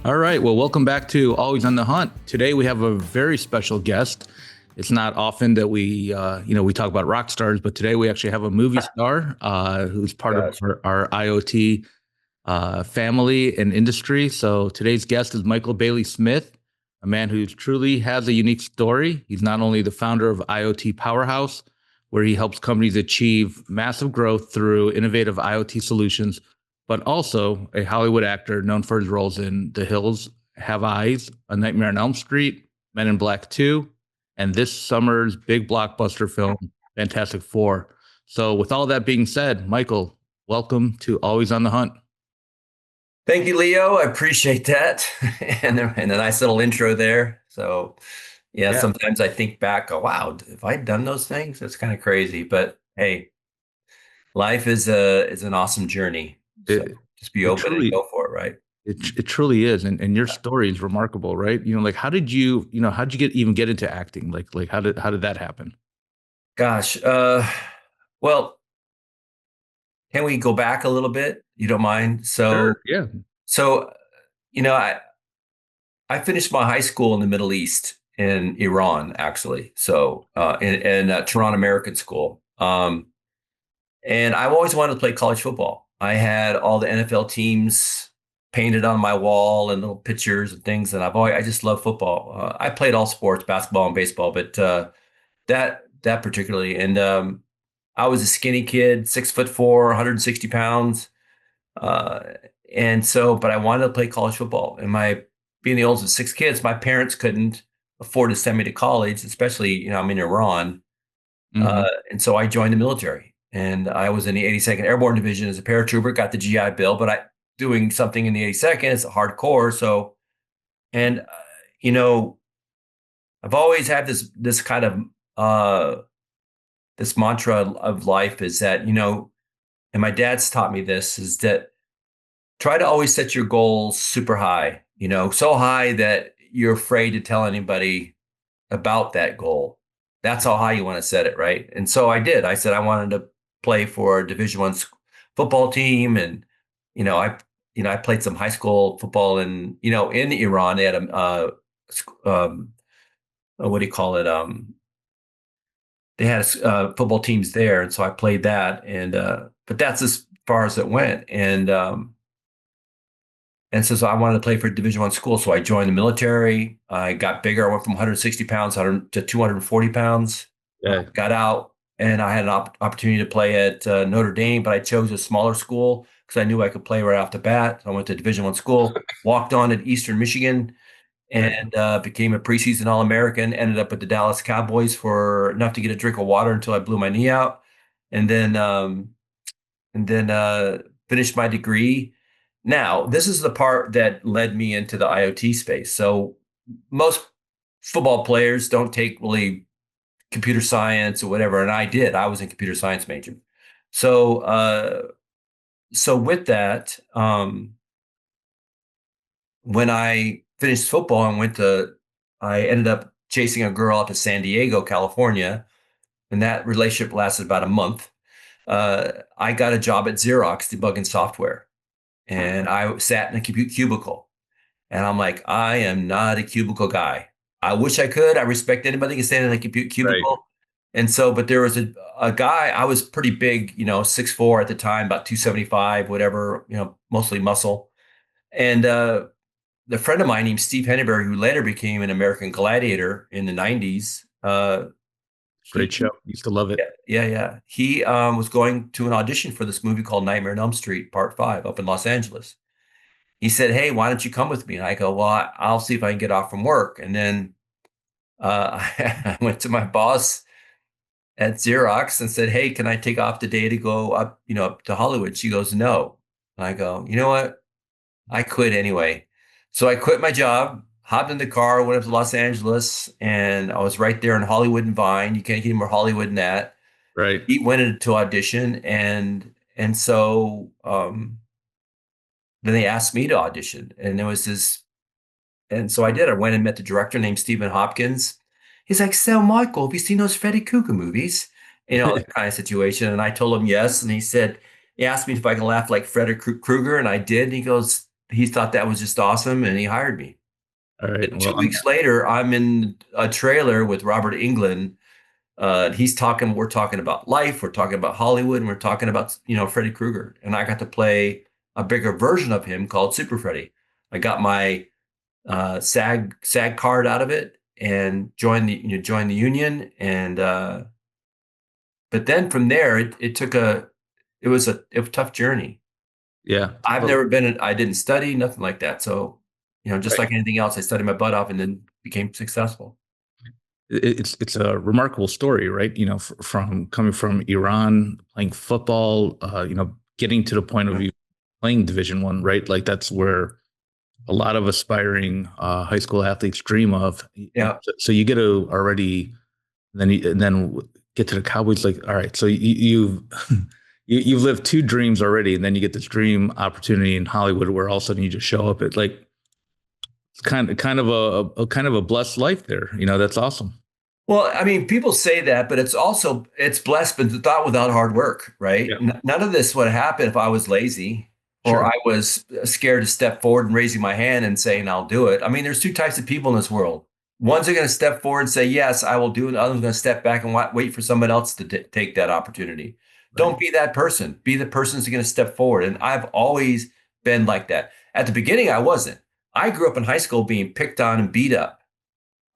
All right. Well, welcome back to Always on the Hunt. Today we have a very special guest. It's not often that we talk about rock stars, but today we actually have a movie star who's part of our IoT family and industry. So today's guest is Michael Bailey Smith, a man who truly has a unique story. He's not only the founder of IoT Powerhouse, where he helps companies achieve massive growth through innovative IoT solutions, but also a Hollywood actor known for his roles in The Hills Have Eyes, A Nightmare on Elm Street, Men in Black 2, and this summer's big blockbuster film, Fantastic Four. So with all that being said, Michael, welcome to Always on the Hunt. Thank you, Leo. I appreciate that. and a nice little intro there. So yeah, sometimes I think back, oh, wow, have I done those things? That's kind of crazy. But hey, life is an awesome journey. So just be open and go for it, right? It truly is. And your story is remarkable, right? Like how did you get into acting? Like how did that happen? Gosh, well, can we go back a little bit? You don't mind? So Sure, yeah. So, I finished my high school in the Middle East in Iran, actually. So, in Tehran American School. And I've always wanted to play college football. I had all the NFL teams painted on my wall and little pictures and things. And I just love football. I played all sports, basketball and baseball, but that particularly. And I was a skinny kid, 6'4", 160 pounds. But I wanted to play college football. And being the oldest of six kids, my parents couldn't afford to send me to college, especially, I'm in Iran. Mm-hmm. And so I joined the military, and I was in the 82nd Airborne Division as a paratrooper, got the GI Bill, but doing something in the 82nd, it's hardcore. So, and, I've always had this kind of, this mantra of life is that, and my dad's taught me this, is that try to always set your goals super high, so high that you're afraid to tell anybody about that goal. That's how high you want to set it, right? And so I did. I said I wanted to play for a Division I football team, and I played some high school football in Iran. They had what do you call it? They had football teams there, and so I played that. And but that's as far as it went. And so I wanted to play for a Division I school. So I joined the military. I got bigger. I went from 160 pounds to 240 pounds. Yeah. Got out, and I had an opportunity to play at Notre Dame, but I chose a smaller school because I knew I could play right off the bat. So I went to Division I school, walked on at Eastern Michigan, and became a preseason All-American. Ended up with the Dallas Cowboys for enough to get a drink of water until I blew my knee out, and then finished my degree. Now, this is the part that led me into the IoT space. So most football players don't take really computer science or whatever, and I did. I was a computer science major. So with that, when I finished football and I ended up chasing a girl out to San Diego, California, and that relationship lasted about a month. I got a job at Xerox debugging software. And I sat in a cubicle, and I'm like, I am not a cubicle guy. I wish I could. I respect anybody who can stand in a cubicle. Right. And so, but there was a guy, I was pretty big, 6'4" at the time, about 275, whatever, mostly muscle. And the friend of mine named Steve Henneberry, who later became an American Gladiator in the 90s. Great show. Used to love it. Yeah. He was going to an audition for this movie called Nightmare on Elm Street, Part 5, up in Los Angeles. He said, "Hey, why don't you come with me?" And I go, "Well, I'll see if I can get off from work." And then I went to my boss at Xerox and said, "Hey, can I take off the day to go up, up to Hollywood?" She goes, "No." And I go, "You know what? I quit anyway." So I quit my job, hopped in the car, went up to Los Angeles, and I was right there in Hollywood and Vine. You can't get any more Hollywood than that. Right. He went into audition, and so then they asked me to audition, and there was this, and so I did. I went and met the director named Stephen Hopkins. He's like, "So, Michael, have you seen those Freddy Krueger movies?" That kind of situation. And I told him yes, and he asked me if I can laugh like Freddy Krueger, and I did. And he goes, he thought that was just awesome, and he hired me. All right. And two Well, weeks later, I'm in a trailer with Robert Englund. We're talking about life, we're talking about Hollywood, and we're talking about, Freddy Krueger. And I got to play a bigger version of him called Super Freddy. I got my SAG card out of it and joined the union. And but then from there, it was a tough journey. yeah. I've Well, never I didn't study, nothing like that. So, just right. like anything else, I studied my butt off and then became successful. It's a remarkable story, right? From coming from Iran, playing football, getting to the point of you playing Division One, right? Like that's where a lot of aspiring high school athletes dream of. Yeah. So you get to already then get to the Cowboys. Like, all right, so you've lived two dreams already, and then you get this dream opportunity in Hollywood, where all of a sudden you just show up at like it's kind of a kind of a blessed life there. That's awesome. Well, I mean, people say that, but it's blessed, but it's not without hard work, right? Yeah, None of this would happen if I was lazy or sure. I was scared to step forward and raising my hand and saying I'll do it. I mean, there's two types of people in this world. Ones are going to step forward and say yes, I will do it. Others are going to step back and wait for someone else to take that opportunity. Right. Don't be that person. Be the person who's going to step forward. And I've always been like that. At the beginning, I wasn't. I grew up in high school being picked on and beat up.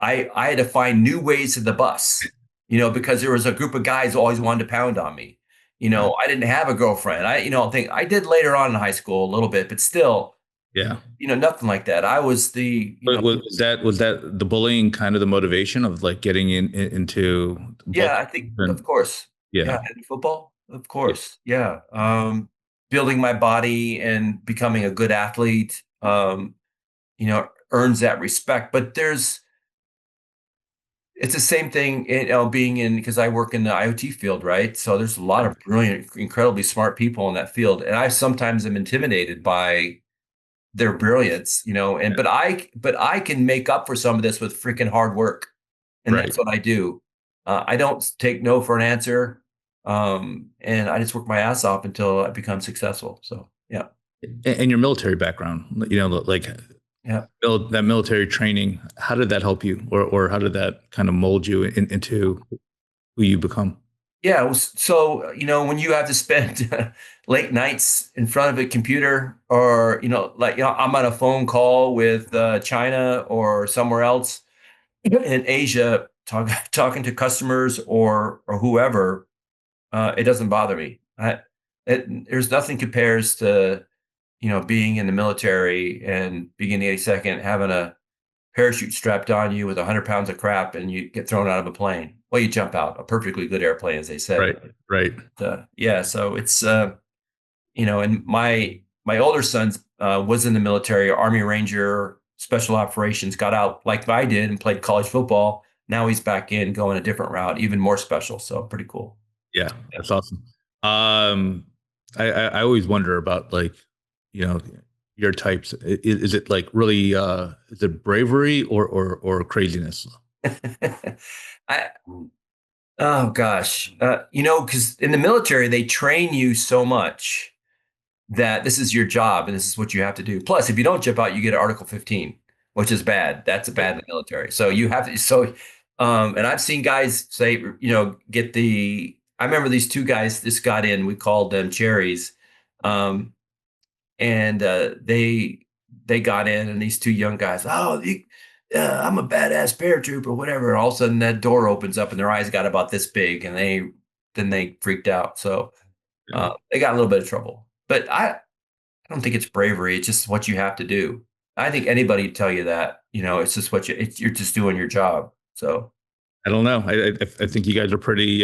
I had to find new ways to the bus, because there was a group of guys who always wanted to pound on me. Yeah. I didn't have a girlfriend. Think I did later on in high school a little bit, but still, Yeah. nothing like that. I was the, But was that the bullying kind of the motivation of like getting into both? yeah, I think, of And course. yeah, Yeah. And football, of yeah, course. Yeah. Building my body and becoming a good athlete, earns that respect. But it's the same thing, being in, because I work in the IoT field, right? So there's a lot of brilliant, incredibly smart people in that field, and I sometimes am intimidated by their brilliance, And but I can make up for some of this with freaking hard work, and right. that's what I do. I don't take no for an answer, and I just work my ass off until I become successful. So yeah, And your military background, like yeah. that military training, how did that help you, or how did that kind of mold you into who you become? Yeah, so when you have to spend late nights in front of a computer, or I'm on a phone call with China or somewhere else in Asia, talking to customers or whoever, it doesn't bother me. There's nothing compares to being in the military and being in the 82nd, having a parachute strapped on you with 100 pounds of crap, and you get thrown out of a plane. Well, you jump out, a perfectly good airplane, as they say. Right, right, Yeah, so it's and my older son was in the military, Army Ranger, special operations, got out like I did and played college football. Now he's back in, going a different route, even more special. So pretty cool. yeah, Yeah. that's awesome. I always wonder about like, you know, your types. Is it like really is it bravery or craziness? I oh gosh, because in the military they train you so much that this is your job and this is what you have to do. Plus, if you don't jump out, you get Article 15, which is bad. That's bad in the military. So you have to. So, and I've seen guys say, get the. I remember these two guys just got in. We called them cherries, and they got in, and these two young guys, I'm a badass paratrooper, whatever. All of a sudden, that door opens up, and their eyes got about this big, and they freaked out. So Yeah. they got a little bit of trouble. But I don't think it's bravery. It's just what you have to do. I think anybody would tell you that, it's just you're just doing your job. So I don't know. I think you guys are pretty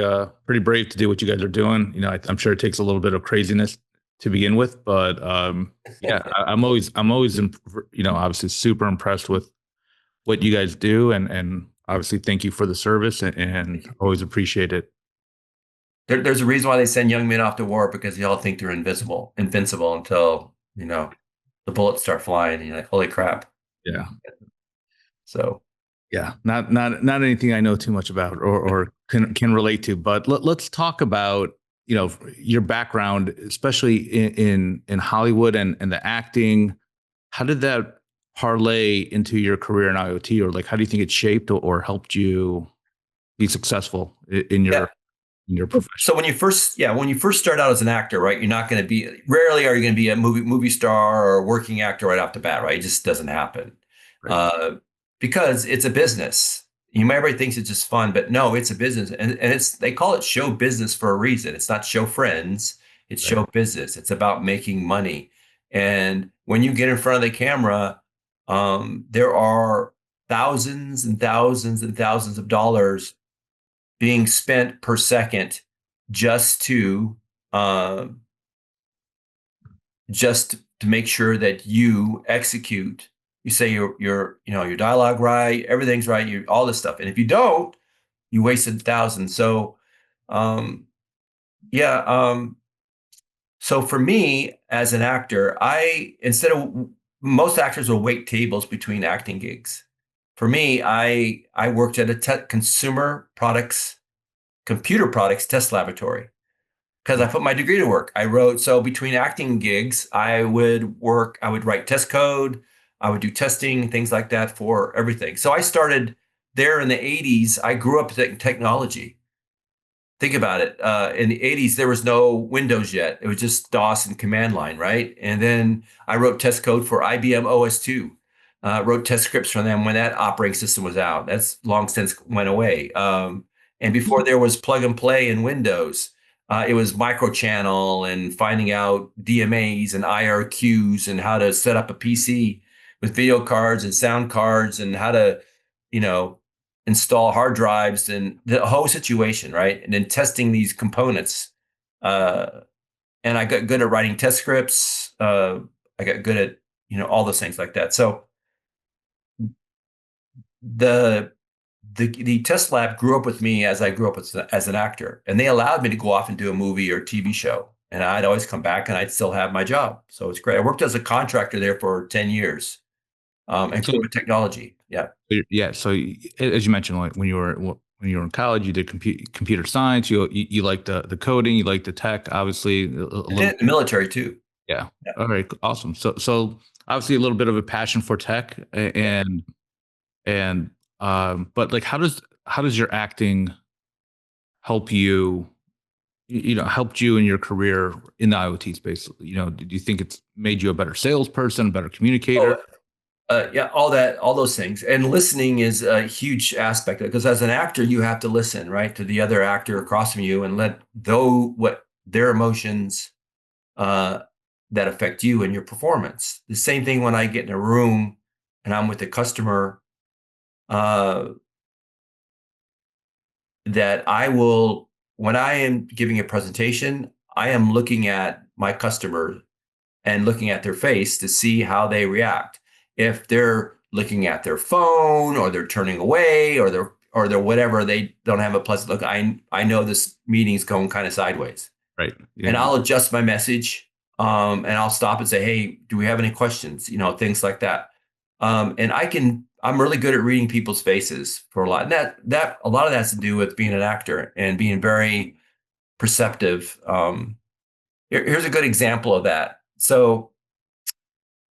brave to do what you guys are doing. I'm sure it takes a little bit of craziness to begin with, but yeah, obviously super impressed with what you guys do, and obviously thank you for the service, and always appreciate it. there's a reason why they send young men off to war, because they all think they're invincible until, the bullets start flying and you're like, holy crap. Yeah, So yeah, not anything I know too much about or can relate to, but let's talk about your background, especially in Hollywood and the acting. how did that parlay into your career in IoT, or like how do you think it shaped or helped you be successful Yeah. in your profession? So when you first start out as an actor, right, you're not going to be, rarely are you going to be a movie star or a working actor right off the bat, right? It just doesn't happen. Right. Uh, because it's a business. Everybody thinks it's just fun, but no, it's a business. And they call it show business for a reason. It's not show friends, it's Right. show business. It's about making money. And when you get in front of the camera, there are thousands and thousands and thousands of dollars being spent per second just to um, just to make sure that you execute. You say your dialogue right, everything's right, you all this stuff, and if you don't, you wasted thousands. So um, yeah, so for me as an actor, I instead of most actors will wait tables between acting gigs. For me, I worked at a consumer products computer products test laboratory because I Oh, put my degree to work. I wrote, so between acting gigs, I would write test code, I would do testing, things like that for everything. So I started there in the 80s. I grew up in technology. Think about it. In the 80s, there was no Windows yet. It was just DOS and command line, right? And then I wrote test code for IBM OS2. Wrote test scripts for them when that operating system was out. That's long since went away. And before there was plug and play in Windows, it was microchannel and finding out DMAs and IRQs and how to set up a PC with video cards and sound cards and how to, you know, install hard drives and the whole situation, right? And then testing these components. Uh, and I got good at writing test scripts. I got good at, all those things like that. So the the test lab grew up with me as I grew up as an actor, and they allowed me to go off and do a movie or TV show. And I'd always come back and I'd still have my job. So it's great. I worked as a contractor there for 10 years and so grew with technology. Yeah. yeah, so as you mentioned, like when you were in college, you did computer science. You liked the coding, you liked the tech, obviously a I did little. it in the military too. Yeah. Yeah. All right. Awesome. So obviously a little bit of a passion for tech Yeah. but like how does your acting help you, helped you in your career in the IoT space? Do you think it's made you a better salesperson, a better communicator? Oh, yeah, all those things. And listening is a huge aspect because as an actor, you have to listen, right, to the other actor across from you and let though what their emotions uh, that affect you and your performance. The same thing when I get in a room and I'm with a customer uh, that I will, when I am giving a presentation, I am looking at my customer and looking at their face to see how they react. If they're looking at their phone or they're turning away or they're whatever, they don't have a pleasant look. I know this meeting's going kind of sideways. Right. And Yeah. I'll adjust my message and I'll stop and say, hey, do we have any questions? Things like that. And I'm really good at reading people's faces for a lot. And that a lot of that has to do with being an actor and being very perceptive. Here's a good example of that. So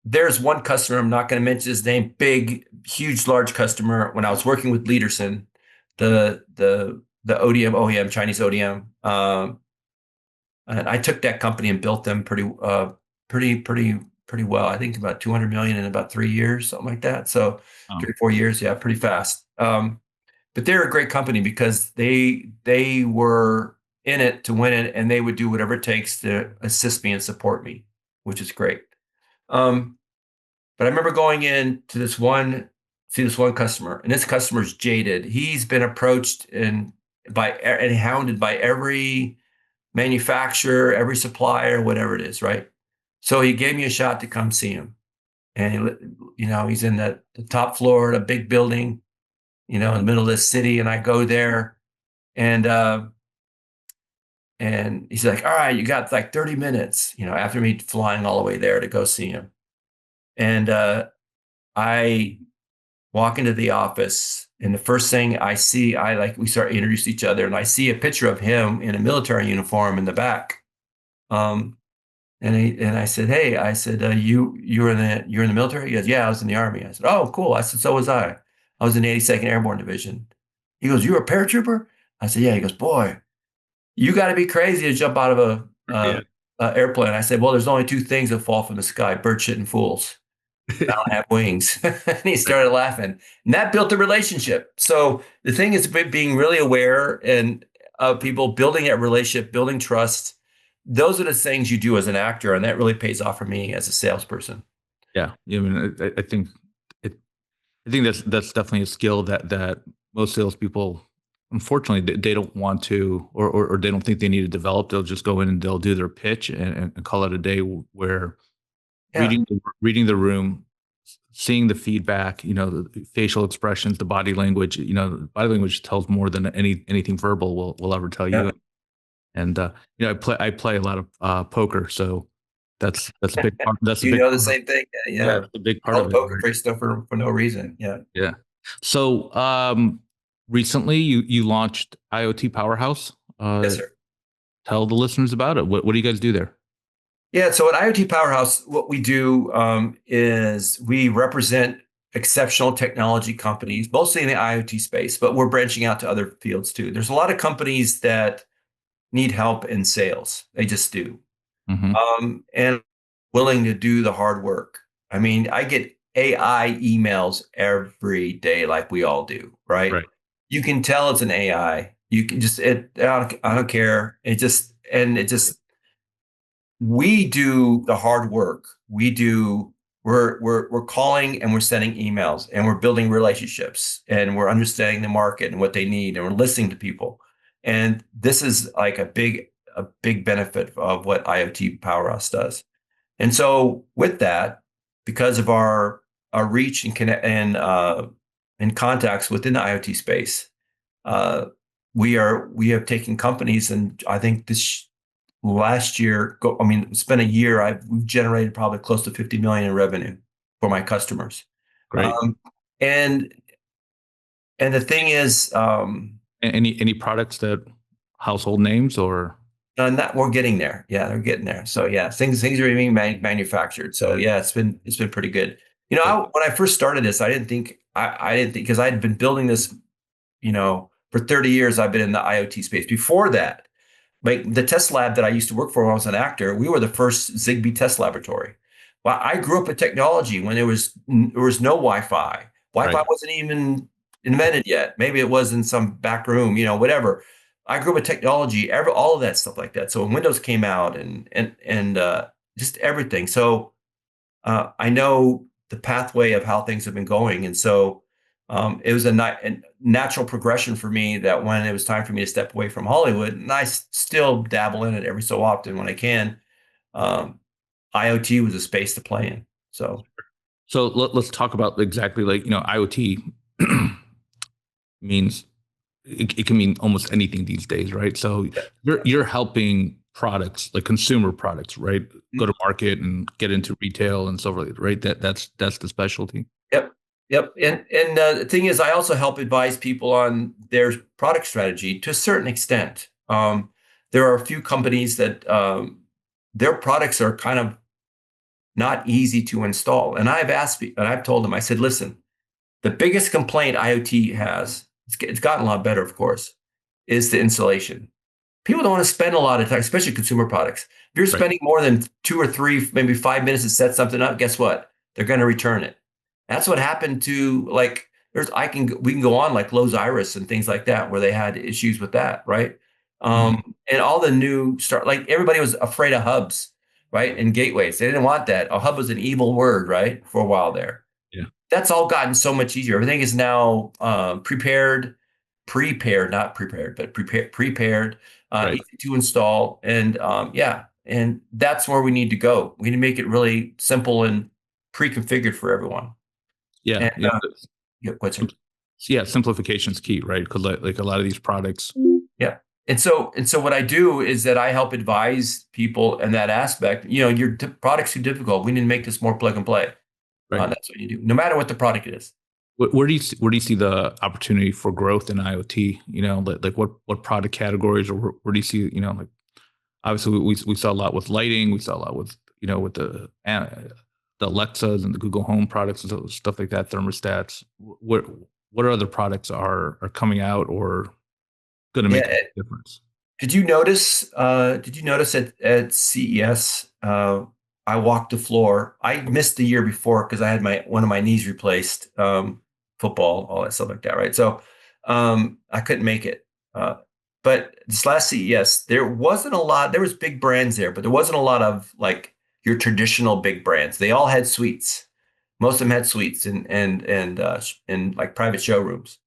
there's one customer, I'm not going to mention his name, big, huge, large customer. When I was working with Leaderson, the ODM, OEM, Chinese ODM, and I took that company and built them pretty well. I think about 200 million in about 3 years, something like that. So Oh, 3 or 4 years, yeah, pretty fast. But they're a great company because they were in it to win it, and they would do whatever it takes to assist me and support me, which is great. Um, but I remember going in to see this one customer, and this customer's jaded. He's been approached and hounded by every manufacturer, every supplier, whatever it is, right? So he gave me a shot to come see him. And he's in the top floor of a big building, in the middle of this city. And I go there and he's like, all right, you got like 30 minutes, after me flying all the way there to go see him. And I walk into the office, and the first thing I see, we start to introduce each other, and I see a picture of him in a military uniform in the back. Um, And I said, hey, I said, you're in the military? He goes, yeah, I was in the Army. I said, oh, cool. I said, so was I. I was in the 82nd Airborne Division. He goes, you were a paratrooper? I said, yeah. He goes, boy, you got to be crazy to jump out of Yeah. airplane. I said, well, there's only two things that fall from the sky: bird shit and fools. I don't have wings. And he started laughing. And that built a relationship. So the thing is being really aware and of people, building that relationship, building trust. Those are the things you do as an actor, and that really pays off for me as a salesperson. Yeah. I mean, I think it, I think that's definitely a skill that most salespeople, unfortunately, they don't want to, or they don't think they need to develop. They'll just go in and they'll do their pitch and call it a day. Where Yeah. reading the room, seeing the feedback, the facial expressions, the body language, the body language tells more than anything verbal will ever tell Yeah. you. And I play a lot of poker, so that's a big part. That's a You big know the part. same thing. Yeah, Yeah. that's a big part of Called it. poker face stuff for no reason. Yeah. Yeah. So recently you launched IoT Powerhouse. Yes, sir. Tell the listeners about it. What do you guys do there? Yeah, so at IoT Powerhouse, what we do is we represent exceptional technology companies, mostly in the IoT space, but we're branching out to other fields too. There's a lot of companies that need help in sales. They just do. Hmm. And willing to do the hard work. I mean, I get AI emails every day, like we all do, right? Right. You can tell it's an AI. You can just I don't care. It just we do the hard work. We're calling and we're sending emails and we're building relationships and we're understanding the market and what they need and we're listening to people. And this is like a big benefit of what IoT Powerhouse does. And so with that, because of our reach and connect and contacts within the IoT space, uh, we have taken companies, and I think this last year, I mean, it's been a year. We've generated probably close to 50 million in revenue for my customers. Great. Um, and and the thing is, Any products that household names or that we're getting there. Yeah, they're getting there. So yeah, things are being manufactured. So yeah, it's been pretty good. good? When I first started this, I didn't think because I had been building this, for 30 years. I've been in the IoT space. Before that, like the test lab that I used to work for when I was an actor, we were the first Zigbee test laboratory. Well, I grew up with technology when there was no Wi-Fi. Right. Wi-Fi wasn't even invented yet. Maybe it was in some back room, whatever. I grew up with technology, all of that stuff like that. So when Windows came out and just everything. So I know the pathway of how things have been going, and so it was a natural progression for me that when it was time for me to step away from Hollywood, and I still dabble in it every so often when I can. Um, IoT was a space to play in. So So let's talk about exactly like IoT means it can mean almost anything these days, right? So yeah. you're helping products like consumer products, right? Go Mhm. to market and get into retail and so forth, right? That's the specialty. Yep. Yep. And the thing is, I also help advise people on their product strategy to a certain extent. There are a few companies that their products are kind of not easy to install. And I've told them, I said, listen, the biggest complaint IoT has, it's gotten a lot better, of course, is the installation. People don't want to spend a lot of time, especially consumer products. If you're Right. spending more than 2 or 3, maybe 5 minutes to set something up, guess what? They're going to return it. That's what happened to like we can go on like Lowe's Iris and things like that where they had issues with that, right? Mhm. And all the new start like everybody was afraid of hubs, right? And gateways. They didn't want that. A hub was an evil word, right? For a while there. Yeah. That's all gotten so much easier. Everything is now not prepared, but prepared, Right. easy to install, and yeah, and that's where we need to go. We need to make it really simple and pre-configured for everyone. Yeah. And Yeah. yeah, what's it? Yeah. Simplification is key, right? Because like a lot of these products, Yeah. And so what I do is that I help advise people in that aspect. Your product's too difficult. We need to make this more plug and play. right? That's what you do, no matter what the product is. Where do you see the opportunity for growth in IoT? Like what product categories or where do you see like Obviously, we saw a lot with lighting. We saw a lot with with the Alexas and the Google Home products and stuff like that, thermostats. What other products are coming out or going to make Yeah. a difference? Did you notice? Did you notice at CES? I walked the floor. I missed the year before because I had my one of my knees replaced. Football, all that stuff like that, right? So I couldn't make it. But this last CES, there wasn't a lot. There was big brands there, but there wasn't a lot of like your traditional big brands. They all had suites. Most of them had suites and like private showrooms.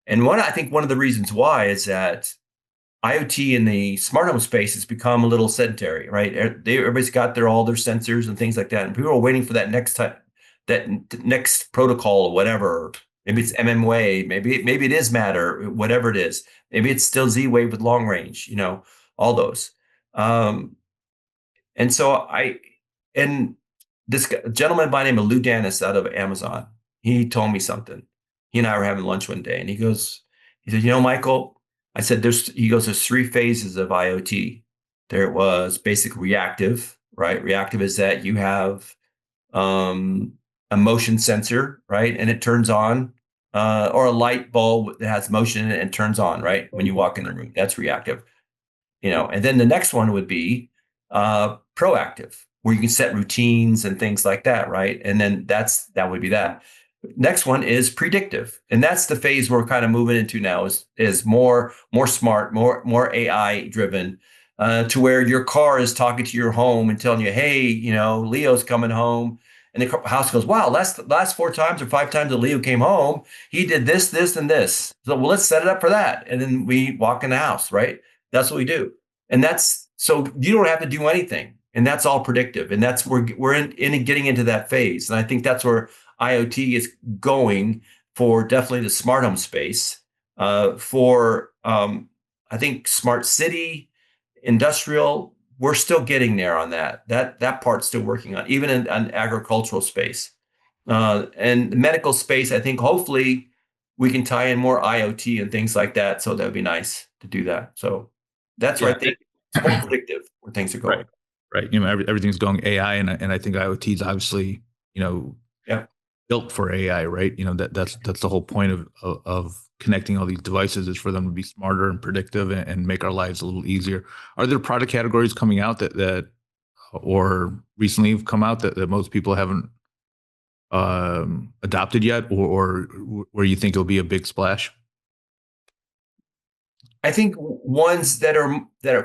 And I think one of the reasons why is that IoT in the smart home space has become a little sedentary, right? Everybody's got all their sensors and things like that, and people are waiting for that next time, that next protocol or whatever. Maybe it's mmWave, maybe it is Matter, whatever it is. Maybe it's still Z-Wave with long range, all those. Um, and so and this gentleman by the name of Lou Danis out of Amazon, he told me something. He and I were having lunch one day, and he said, Michael, I said, there's three phases of IoT. There was basic reactive, right? Reactive is that you have a motion sensor, right? And it turns on, or a light bulb that has motion and turns on, right? When you walk in the room, that's reactive. And then the next one would be proactive, where you can set routines and things like that, right? And then that would be that. Next one is predictive, and that's the phase we're kind of moving into now. Is more smart, more AI driven, to where your car is talking to your home and telling you, hey, Leo's coming home. And the house goes, wow, last 4 times or 5 times that Leo came home, he did this, this, and this. So, well, let's set it up for that. And then we walk in the house, right? That's what we do. And that's so you don't have to do anything. And that's all predictive. And that's we're in getting into that phase. And I think that's where IoT is going for definitely the smart home space. For I think smart city, industrial, we're still getting there on that. That part's still working on, even in an agricultural space. And the medical space, I think hopefully we can tie in more IoT and things like that. So that would be nice to do that. So that's where Yeah. I think it's more predictive where things are going. Right. Everything's going AI, and I think IoT is obviously Yeah. built for AI, right? That's the whole point of connecting all these devices is for them to be smarter and predictive and make our lives a little easier. Are there product categories coming out that or recently have come out that most people haven't adopted yet, or where you think it'll be a big splash? I think ones that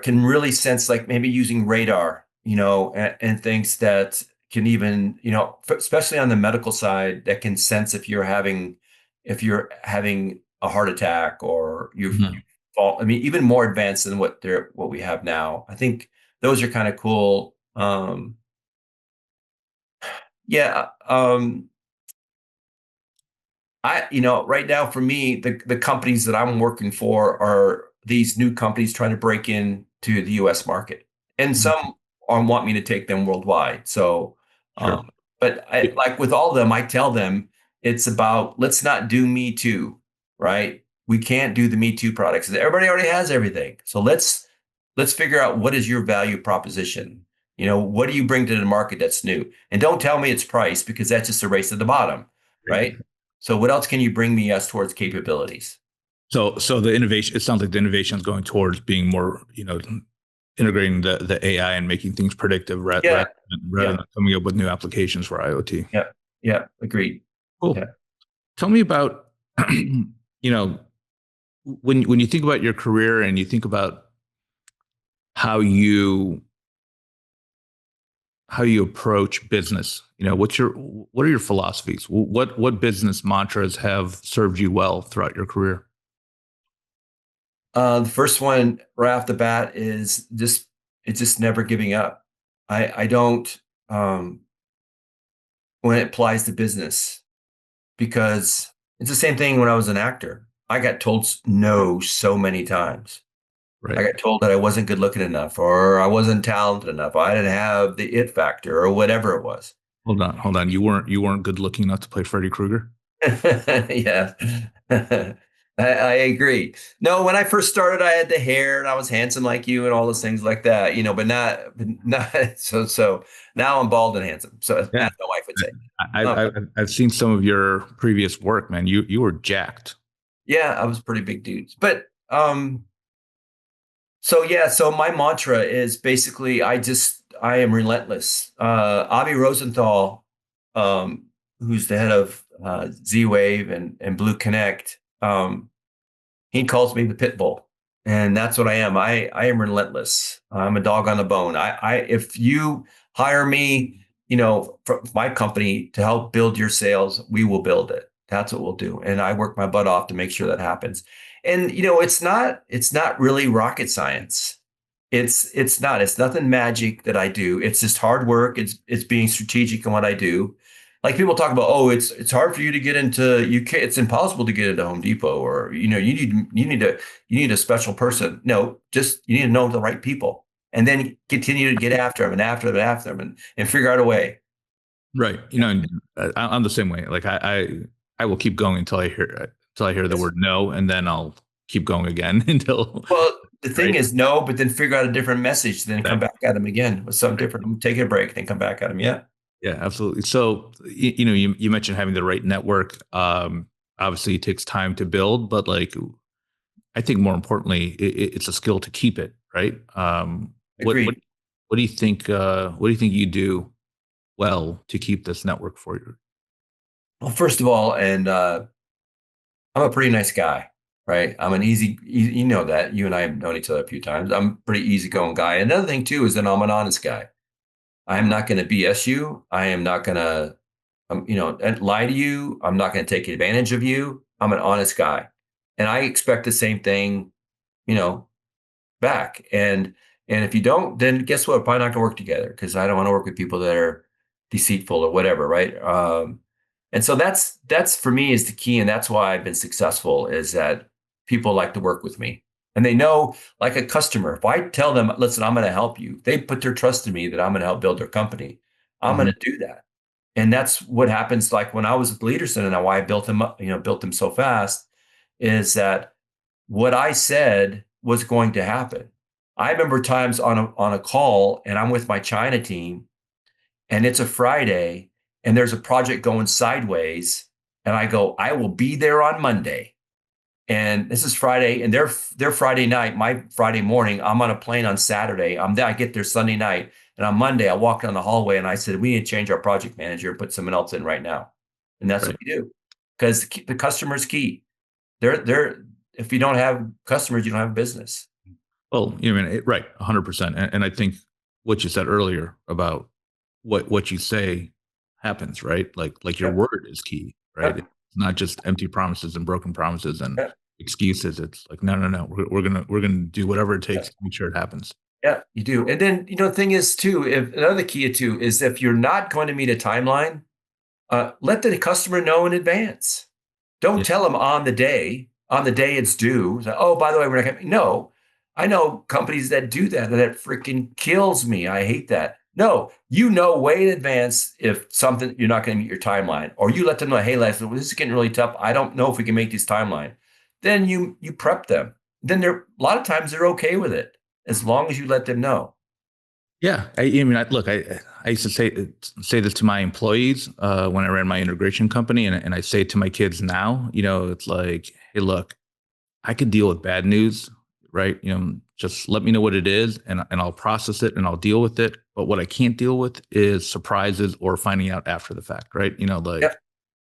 can really sense, like maybe using radar, and things that can even, especially on the medical side, that can sense if you're having a heart attack or you've fall. I mean, even more advanced than what we have now. I think those are kind of cool. Yeah. Right now for me, the companies that I'm working for are these new companies trying to break into the US market. And some want me to take them worldwide. So, Sure. But like with all of them, I tell them it's about, let's not do Me Too, right? We can't do the Me Too products. Everybody already has everything. So let's figure out, what is your value proposition? What do you bring to the market that's new? And don't tell me it's price, because that's just a race to the bottom, right? So what else can you bring me as towards capabilities? So the innovation, it sounds like the innovation is going towards being more, integrating the AI and making things predictive rather than coming up with new applications for IoT. Yeah. Yeah. Agreed. Cool. Yeah. Tell me about, when you think about your career and you think about how you approach business, what are your philosophies? What business mantras have served you well throughout your career? The first one right off the bat is it's just never giving up. I don't, when it applies to business, because it's the same thing when I was an actor. I got told no so many times. Right. I got told that I wasn't good looking enough, or I wasn't talented enough. I didn't have the it factor, or whatever it was. Hold on. You weren't good looking enough to play Freddy Krueger? Yeah. I agree. No, when I first started, I had the hair and I was handsome like you and all those things like that, but not so now I'm bald and handsome. So as Yeah. my wife would say. I, Um, I, I've seen some of your previous work, man. You were jacked. yeah, I was a pretty big dude. But so yeah, so my mantra is basically I am relentless. Avi Rosenthal, who's the head of Z-Wave and Blue Connect, he calls me the pit bull, and that's what I am. I am relentless. I'm a dog on the bone. I if you hire me, for my company to help build your sales, we will build it. That's what we'll do, and I work my butt off to make sure that happens. And it's not really rocket science. It's not. It's nothing magic that I do. It's just hard work. It's being strategic in what I do. Like people talk about, oh, it's hard for you to get into UK. It's impossible to get into Home Depot, or you need a special person. No, just you need to know the right people, and then continue to get after them and after them and after them, and figure out a way. Right. And I'm the same way. Like I will keep going until I hear the Yes. word no, and then I'll keep going again until Well, the thing right. is no, but then figure out a different message, then come back at them again with something different. Take a break, then come back at them. Yeah, Yeah, absolutely. So, you mentioned having the right network. Obviously, it takes time to build, but like, I think more importantly, it's a skill to keep it, right? What agreed. what do you think? What do you think you do well to keep this network for you? Well, first of all, and I'm a pretty nice guy, right? I'm an you know that. You and I have known each other a few times. I'm a pretty easygoing guy. Another thing too is that I'm an honest guy. I'm not going to BS you. I am not going to, lie to you. I'm not going to take advantage of you. I'm an honest guy, and I expect the same thing, you know, back. And if you don't, then guess what? We're probably not going to work together because I don't want to work with people that are deceitful or whatever, right? And so that's for me is the key, and that's why I've been successful is that people like to work with me, and they know, like a customer, if I tell them, listen, I'm going to help you, they put their trust in me that I'm going to help build their company. I'm going Mhm. to do that, and that's what happens. Like when I was with Leaderson and why I built them up, built them so fast, is that what I said was going to happen. I remember times on a call and I'm with my China team and it's a Friday and there's a project going sideways and I go, I will be there on Monday. And this is Friday and their Friday night, my Friday morning, I'm on a plane on Saturday. I'm there, I get there Sunday night. And on Monday, I walked down the hallway and I said, we need to change our project manager and put someone else in right now. And that's what Right. we do because the customer's key. They're if you don't have customers, you don't have business. Well, right, 100%. And I think what you said earlier about what you say happens, right? Like your Yeah, word is key, right? yeah, It's not just empty promises and broken promises and yeah, excuses. It's like, no, no, no. We're gonna do whatever it yeah, takes to make sure it happens. yeah, you do. And then the thing is too, if another key too is if you're not going to meet a timeline, let the customer know in advance. Don't Yeah. tell them on the day it's due. Say, oh, by the way, we're not going to. No, I know companies that do that, and that freaking kills me. I hate that. No, way in advance if something you're not going to meet your timeline, or you let them know, hey, listen, this is getting really tough. I don't know if we can make this timeline. Then you prep them. Then they're a lot of times they're okay with it as long as you let them know. Yeah, look, I used to say this to my employees when I ran my integration company, and I say it to my kids now. It's like, hey, look, I could deal with bad news, right? Just let me know what it is, and I'll process it and I'll deal with it. But what I can't deal with is surprises or finding out after the fact, right? Yeah, Like you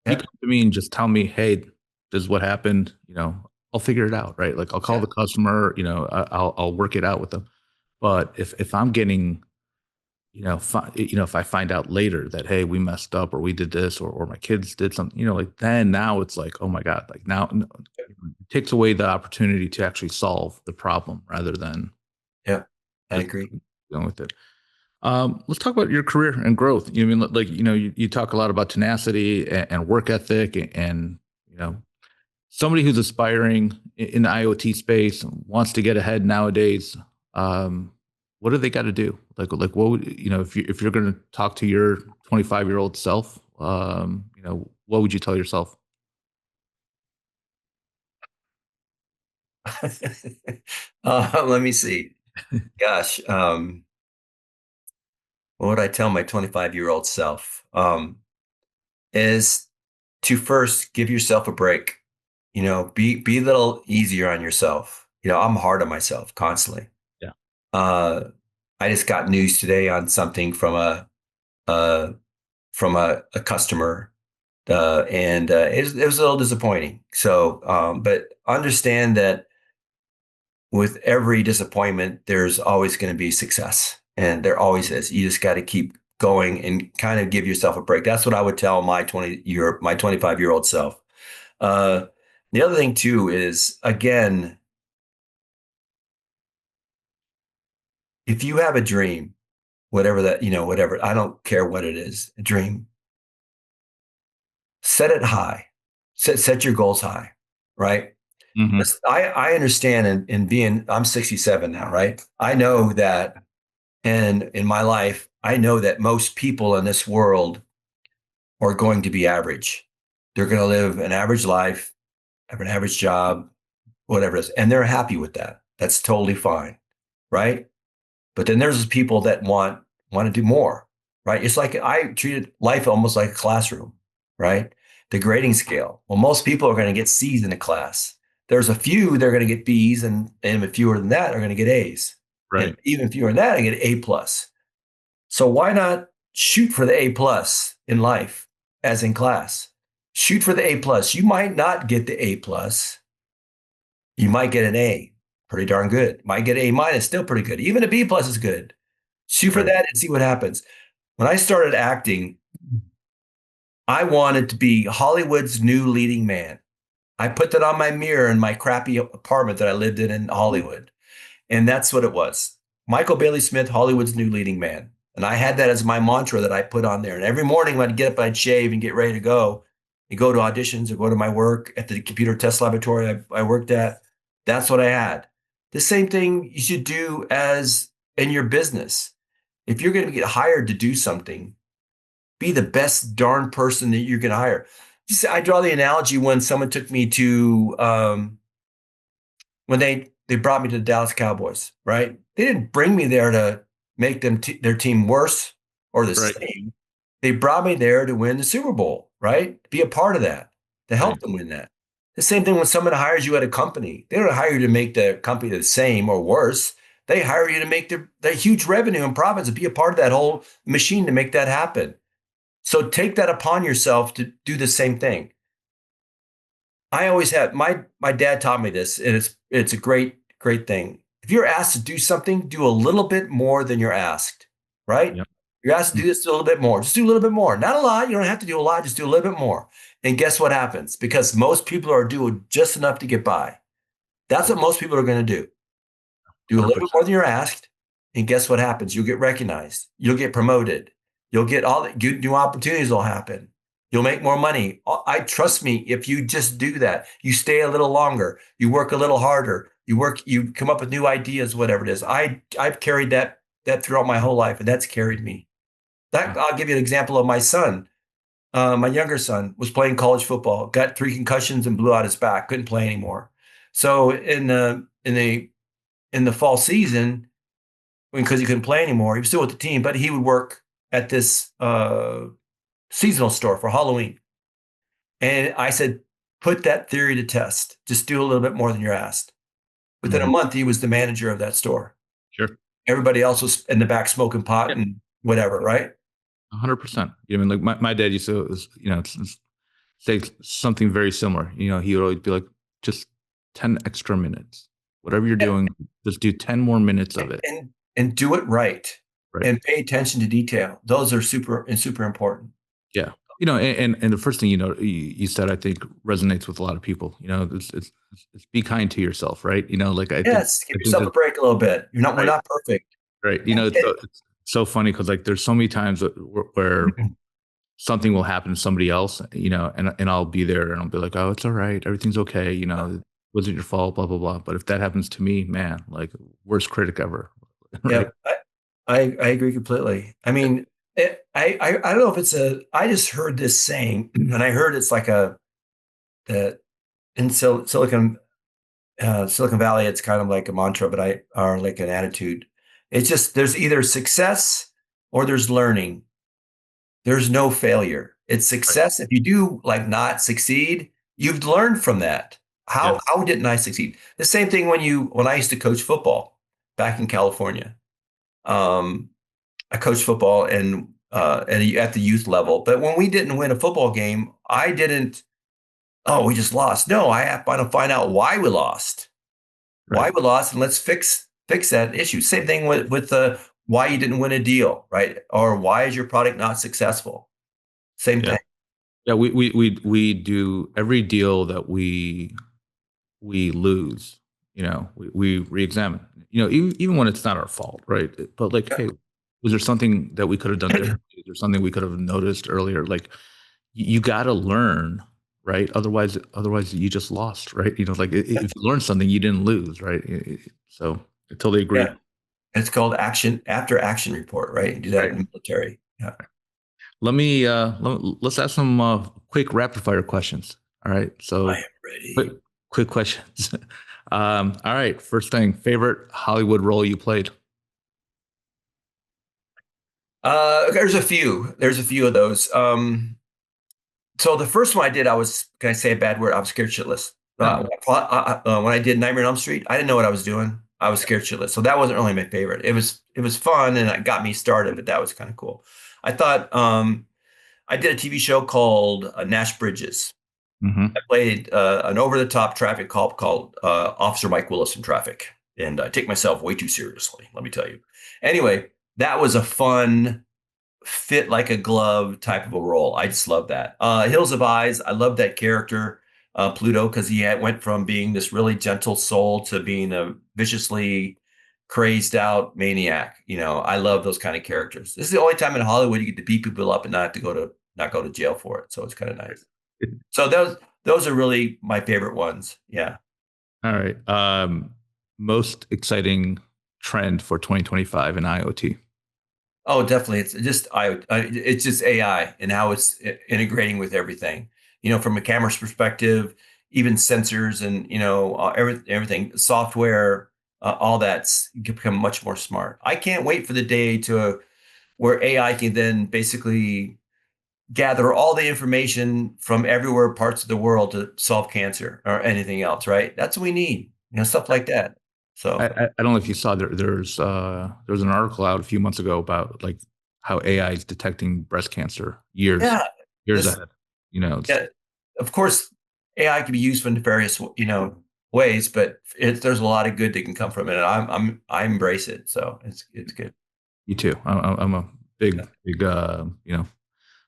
yeah, come to me and just tell me, hey, this is what happened. I'll figure it out, right? Like I'll call yeah, the customer. I'll work it out with them. But if I'm getting if I find out later that, hey, we messed up or we did this or my kids did something, like then now it's like, oh my God, like now it takes away the opportunity to actually solve the problem rather than yeah. I just agree. going with it. Let's talk about your career and growth. Like, you talk a lot about tenacity and work ethic and, you know, somebody who's aspiring in the IoT space wants to get ahead nowadays. What do they got to do? Like what would, if you're going to talk to your 25-year-old self, what would you tell yourself? Let me see. Gosh, what would I tell my 25-year-old self? Is to first give yourself a break. Be a little easier on yourself. I'm hard on myself constantly. Yeah. Uh, I just got news today on something uh, from a customer, and it was a little disappointing. So, but understand that with every disappointment, there's always going to be success, and there always is. You just got to keep going and kind of give yourself a break. That's what I would tell my 25-year-old self. Uh, the other thing too is, again, if you have a dream, whatever that, whatever, I don't care what it is, a dream, set it high, set your goals high, right? Hmm. I understand in being, I'm 67 now, right? I know that, and in my life, I know that most people in this world are going to be average. They're going to live an average life, have an average job, whatever it is, and they're happy with that. That's totally fine, right? But then there's people that want to do more, right? It's like I treated life almost like a classroom, right? The grading scale. Well, most people are going to get C's in a class. There's a few that are going to get B's, and fewer than that are going to get A's, and Right. even fewer than that, I get A plus. So why not shoot for the A plus in life, as in class? Shoot for the A plus. You might not get the A plus. You might get an A, pretty darn good. Might get an A minus, still pretty good. Even a B plus is good. Shoot for Right. that and see what happens. When I started acting, I wanted to be Hollywood's new leading man. I put that on my mirror in my crappy apartment that I lived in Hollywood. And that's what it was. Michael Bailey Smith, Hollywood's new leading man. And I had that as my mantra that I put on there. And every morning when I'd get up, I'd shave and get ready to go and go to auditions or go to my work at the computer test laboratory I worked at. That's what I had. The same thing you should do as in your business. If you're going to get hired to do something, be the best darn person that you can hire. I draw the analogy when someone took me to when they brought me to the Dallas Cowboys, right? They didn't bring me there to make their team worse or the Right. same. They brought me there to win the Super Bowl, right? Be a part of that, to help Right. them win that. The same thing when someone hires you at a company. They don't hire you to make the company the same or worse. They hire you to make their huge revenue and profits and be a part of that whole machine to make that happen. So take that upon yourself to do the same thing. I always had my dad taught me this, and it's a great thing. If you're asked to do something, do a little bit more than you're asked, right? Yep. You're asked to do this, do a little bit more. Just do a little bit more. Not a lot. You don't have to do a lot. Just do a little bit more. And guess what happens? Because most people are doing just enough to get by. That's what most people are going to do. Do a little bit 100%. more than you're asked, and guess what happens? You'll get recognized. You'll get promoted. You'll get all the good new opportunities will happen. You'll make more money. I trust me, if you just do that, you stay a little longer, you work a little harder, you come up with new ideas, whatever it is. I've carried that throughout my whole life, and that's carried me. Yeah. I'll give you an example of my son. My younger son was playing college football, got 3 concussions and blew out his back, couldn't play anymore. So in the fall season, because he couldn't play anymore, he was still with the team, but he would work at this seasonal store for Halloween. And I said, put that theory to test. Just do a little bit more than you're asked. Within a Hmm. month, he was the manager of that store. Sure. Everybody else was in the back smoking pot Yeah. and whatever, right? 100%. I mean, like my dad used to, say something very similar. He would always be like, just 10 extra minutes. Whatever you're And doing, just do 10 more minutes of it. and do it right Right. and pay attention to detail. Those are super important. Yeah. And the first thing you said, I think resonates with a lot of people. It's be kind to yourself, right? Like Yes, give I think yourself a that break a little bit. We're right, not perfect. right. It's so funny because like there's so many times where something will happen to somebody else, and I'll be there and I'll be like, oh, it's all right, everything's okay, it wasn't your fault, blah blah blah. But if that happens to me, man, like worst critic ever, right? Yeah, I agree completely. I mean, I don't know if it's I just heard this saying, and I heard it's like that in Silicon. Silicon Valley, it's kind of like a mantra, or like an attitude. It's just there's either success or there's learning. There's no failure. It's Right. success. If you do like not succeed, you've learned from that. Yeah. How didn't I succeed? The same thing when I used to coach football back in California. Um, I coached football at the youth level, but when we didn't win a football game, I didn't. Oh, we just lost. No, I want to find out why we lost. Why Right. we lost, and let's fix that issue. Same thing with the why you didn't win a deal, right? Or why is your product not successful? Same Yeah. thing. Yeah. We do every deal that we lose, we re-examine, even when it's not our fault, right? But like, hey, was there something that we could have done differently? Is there something we could have noticed earlier? Like, you got to learn, right? Otherwise you just lost, right? Like, if you learn something, you didn't lose, right? So I totally agree. Yeah, it's called action report, right? You do that Right. in the military. Yeah, Let's ask some quick rapid fire questions. All right. I So am quick, ready. quick questions. All right. First thing, favorite Hollywood role you played? There's a few. There's a few of those. So the first one I did, can I say a bad word? I was scared shitless. No. When I did Nightmare on Elm Street, I didn't know what I was doing. I was scared shitless. So that wasn't really my favorite. It was fun and it got me started, but that was kind of cool. I thought I did a TV show called Nash Bridges. I Hmm. played an over-the-top traffic cop called Officer Mike Willis in Traffic, and I take myself way too seriously, let me tell you. Anyway, that was a fun, fit like a glove type of a role. I just love that. Hills of Eyes, I love that character, Pluto, because went from being this really gentle soul to being a viciously crazed out maniac. I love those kind of characters. This is the only time in Hollywood you get to beat people up and not go to jail for it. So it's kind of nice. So those are really my favorite ones. Yeah. All right. Most exciting trend for 2025 in IoT. Oh, definitely. It's just AI and how it's integrating with everything. From a camera's perspective, even sensors and everything, software, all that's become much more smart. I can't wait for the day to where AI can then basically gather all the information from everywhere parts of the world to solve cancer or anything else, right? That's what we need, stuff like that. I, So I don't know if you saw there's an article out a few months ago about like how AI is detecting breast cancer yeah, years this ahead. It's yeah, of course, AI can be used for nefarious, ways, but there's a lot of good that can come from it, and I embrace it. So it's good. me too. I'm a big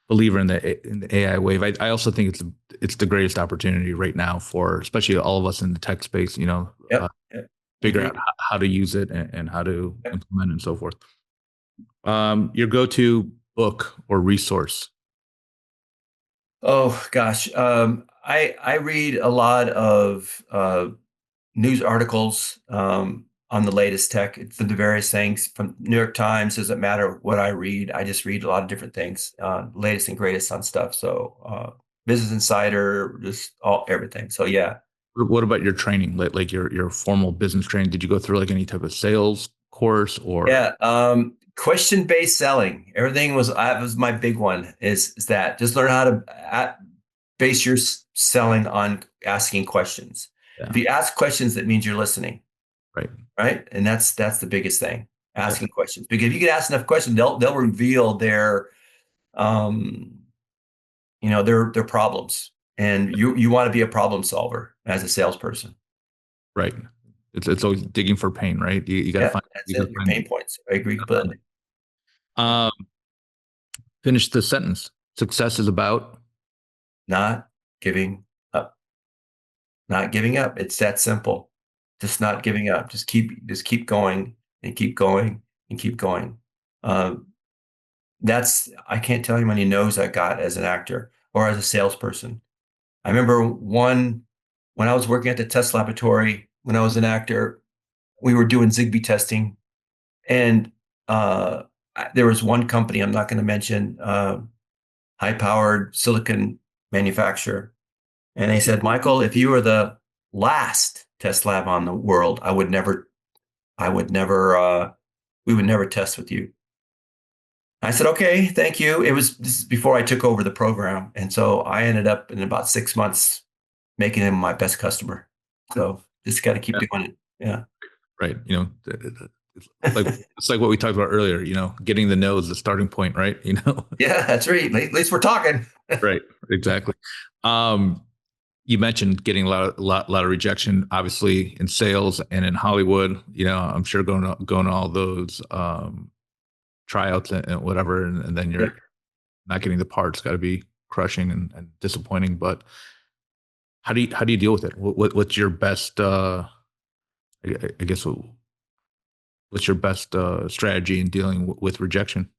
believer in the AI wave. I also think it's the greatest opportunity right now for especially all of us in the tech space. Yep. Yep. Figure out Agree. how to use it and how to Yep. implement it and so forth. Your go-to book or resource. Oh gosh, I read a lot of news articles on the latest tech from the various things from New York Times. Doesn't matter what I read. I just read a lot of different things, latest and greatest on stuff. So Business Insider, just everything. So yeah, What about your training, like your formal business training? Did you go through like any type of sales course or? yeah. Question-based selling. Everything was my big one. Is that just learn how to base your selling on asking questions. If Yeah, you ask questions, that means you're listening, right. right? And that's the biggest thing, Yeah, asking questions. Because if you can ask enough questions, they'll reveal um, their problems. And you want to be a problem solver as a salesperson. right. It's always digging for pain, right? You got to Yeah, find that's you got it. to Your find pain points. I agree completely. Yeah. um finish the sentence. Success is about. Not giving up. Not giving up. It's that simple. Just not giving up. Just keep going and keep going and keep going. Um, I can't tell you how many no's I got as an actor or as a salesperson. I remember one when I was working at the test laboratory when I was an actor, we were doing Zigbee testing, and uh, there was one company I'm not going to mention, high-powered silicon manufacturer, and they said, Michael, if you are the last test lab on the world. I would never, we would never test with you. I said, okay, thank you. This is before I took over the program. And so I ended up in about 6 months making him my best customer. So just got to keep Yeah. doing it. Yeah. Right. It's like what we talked about earlier, getting the no is the starting point, right? Yeah, that's right. At least we're talking. Right. Exactly. Um, you mentioned getting a lot of rejection, obviously in sales and in Hollywood. I'm sure going to all those tryouts and whatever, and then Yeah. you're not getting the parts. Got to be crushing and disappointing. But how do you deal with it? What's your best? I guess what's your best strategy in dealing with rejection?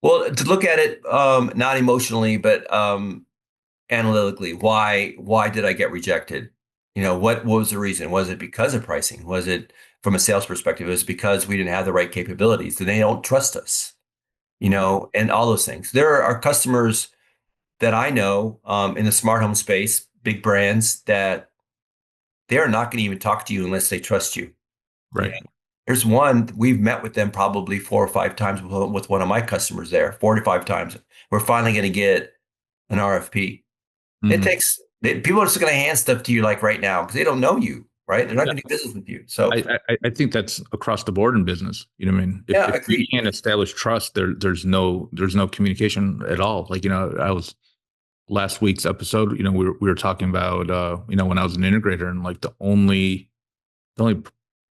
Well, to look at it, not emotionally, but analytically, why did I get rejected? What was the reason? Was it because of pricing? Was it from a sales perspective? It was because we didn't have the right capabilities. Then they don't trust us, and all those things. There are customers that I know in the smart home space, big brands that they're not going to even talk to you unless they trust you. Right. There's one, we've met with them probably 4 or 5 times with one of my customers there, 4 to 5 times. We're finally going to get an RFP. It Mhm. takes, people are just going to hand stuff to you like right now because they don't know you, right? They're not Yeah. going to do business with you. So, I think that's across the board in business. You know what I mean? If yeah, if you agreed. can't establish trust, there's no communication at all. Like, I was last week's episode, we were talking about when I was an integrator, and like the only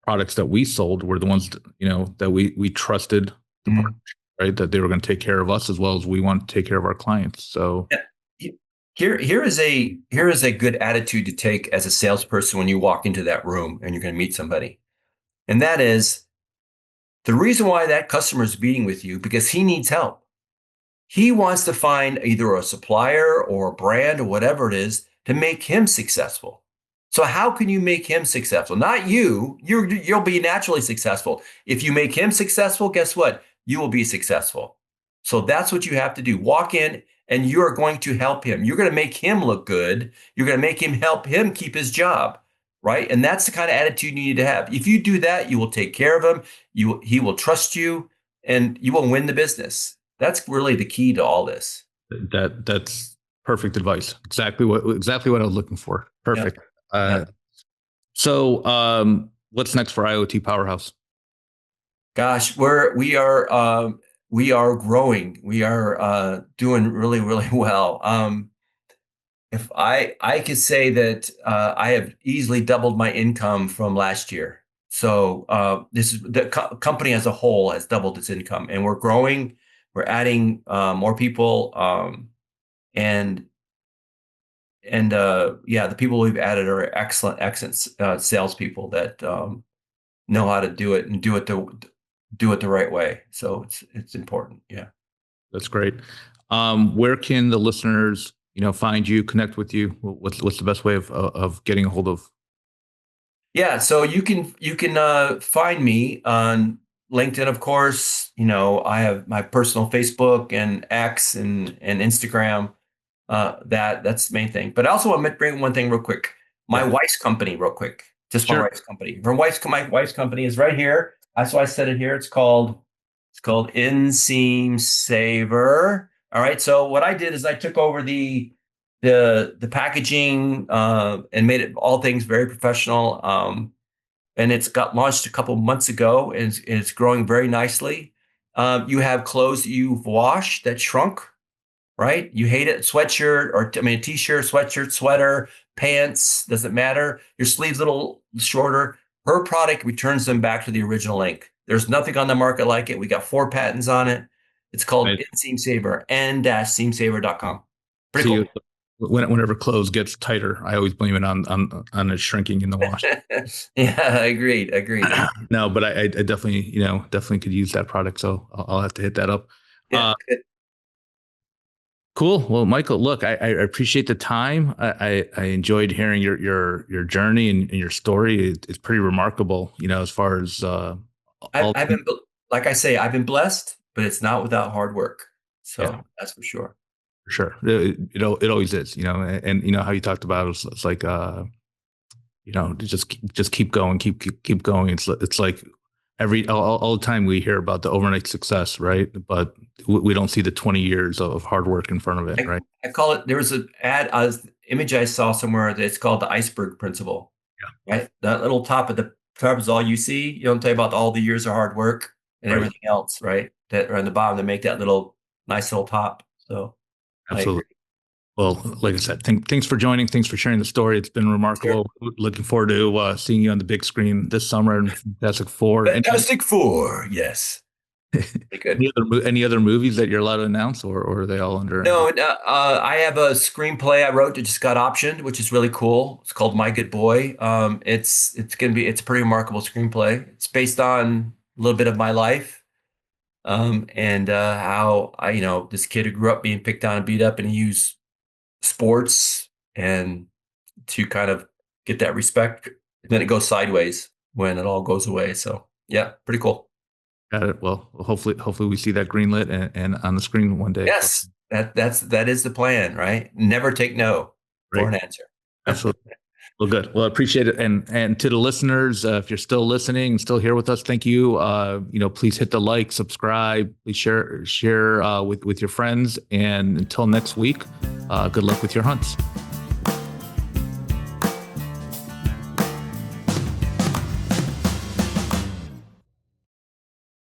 products that we sold were the ones that we trusted the partner, Mhm. right? That they were going to take care of us as well as we want to take care of our clients. So Yeah. Here is a good attitude to take as a salesperson when you walk into that room and you're going to meet somebody. And that is the reason why that customer is meeting with you because he needs help. He wants to find either a supplier or a brand or whatever it is to make him successful. So how can you make him successful? Not you. You'll be naturally successful. If you make him successful, guess what? You will be successful. So that's what you have to do. Walk in and you are going to help him. You're going to make him look good. You're going to make him help him keep his job, right? And that's the kind of attitude you need to have. If you do that, you will take care of him. He will trust you and you will win the business. That's really the key to all this. that's perfect advice. Exactly what I was looking for. Yeah. Perfect. Yeah. What's next for IoT Powerhouse? Gosh, we are growing. We are doing really, really well. If I could say that I have easily doubled my income from last year. So this is the company as a whole has doubled its income, and we're growing. We're adding more people, and yeah, the people we've added are excellent salespeople that know how to do it and do it the right way. So it's important. Yeah. That's great. Where can the listeners, find you, connect with you? What's the best way of getting a hold of? Yeah, so you can find me on LinkedIn, of course. I have my personal Facebook and X and Instagram. That's the main thing. But I also want to bring one thing real quick. My Yeah. wife's company, real quick. Just my Sure. wife's company. My wife's company is right here. That's why I said it here. It's called Inseam Saver. All right. So what I did is I took over the packaging and made it all things very professional. And it's got launched a couple months ago, and it's growing very nicely. You have clothes that you've washed that shrunk, right? You hate it, sweatshirt or a t-shirt, sweatshirt, sweater, pants, doesn't matter. Your sleeves a little shorter. Her product returns them back to the original length. There's nothing on the market like it. We got 4 patents on it. It's called Right. Inseam Saver, n-seamsaver.com. Pretty See, cool. whenever clothes gets tighter, I always blame it on it shrinking in the wash. Yeah, agreed. No, but I definitely, definitely could use that product. So I'll have to hit that up. Yeah, Uh, good. cool. Well, Michael, look, I appreciate the time. I enjoyed hearing your journey and your story. It's pretty remarkable, as far as all. I've been, like I say, I've been blessed, but it's not without hard work. Yeah, So that's for sure. For sure. It always is, and you know how you talked about it's like just keep going, keep going. It's like all the time we hear about the overnight success, right? But we don't see the 20 years of hard work in front of it, right? I call it, there was an image I saw somewhere that it's called the iceberg principle, right? That little top of the top is all you see. You don't tell you about all the years of hard work and Right. everything else, right? That are on the bottom to make that little nice little top. So I agree. Absolutely. Well, like I said, thanks for joining. Thanks for sharing the story. It's been Sure. remarkable. Looking forward to seeing you on the big screen this summer in Fantastic Four. Fantastic Four, yes. Very good. Any other movies that you're allowed to announce, or are they all under? No, I have a screenplay I wrote that just got optioned, which is really cool. It's called My Good Boy. It's a pretty remarkable screenplay. It's based on a little bit of my life, and how this kid who grew up being picked on and beat up, and he used sports and to kind of get that respect. And then it goes sideways when it all goes away. So yeah, pretty cool. Got it. Well, hopefully we see that greenlit and on the screen one day. Yes, that is the plan, right? Never take no for Right. an answer. Absolutely. Well, good. Well, I appreciate it. And to the listeners, if you're still listening and still here with us, thank you. Please hit the like, subscribe, please share with your friends. And until next week, good luck with your hunts.